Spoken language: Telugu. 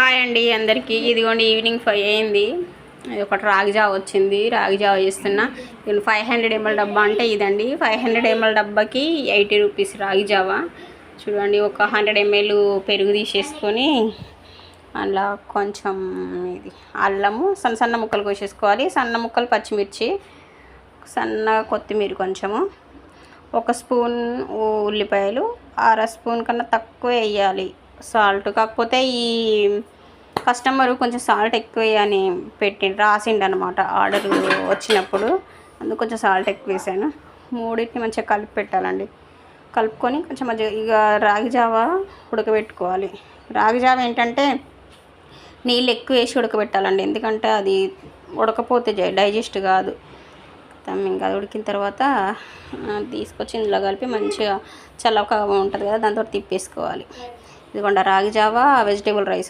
హాయ్ అండి అందరికీ. ఇదిగోండి ఈవినింగ్ 5 అయింది. ఇది ఒకటి రాగి జావ వచ్చింది. రాగి జావ చేస్తున్నా. ఇది 500 ml డబ్బా అంటే ఇదండి. 500 ml డబ్బాకి 80 రూపీస్ రాగి జావ. చూడండి, ఒక 100 ml పెరుగు తీసేసుకొని అందులో కొంచెం ఇది అల్లము సన్న సన్న ముక్కలు కోసేసుకోవాలి. సన్న ముక్కలు పచ్చిమిర్చి, సన్న కొత్తిమీర కొంచెము, ఒక స్పూన్ ఉల్లిపాయలు, అర స్పూన్ కన్నా తక్కువ వేయాలి సాల్ట్. కాకపోతే ఈ కస్టమర్ కొంచెం సాల్ట్ ఎక్కువ అని రాసిండు అనమాట ఆర్డర్ వచ్చినప్పుడు, అందుకు కొంచెం సాల్ట్ ఎక్కువ వేసాను. మూడింటిని మంచిగా కలిపి పెట్టాలండి. కలుపుకొని కొంచెం మంచిగా ఇక రాగి జావ ఉడకబెట్టుకోవాలి. రాగి జావ ఏంటంటే నీళ్ళు ఎక్కువ వేసి ఉడకబెట్టాలండి, ఎందుకంటే అది ఉడకపోతే డైజెస్ట్ కాదు. ఇంకా అది ఉడికిన తర్వాత తీసుకొచ్చి ఇందులో కలిపి మంచిగా చల్లగా ఉంటుంది కదా, దాంతో తిప్పేసుకోవాలి. ఇదిగోండి రాగి జావ వెజిటేబుల్ రైస్.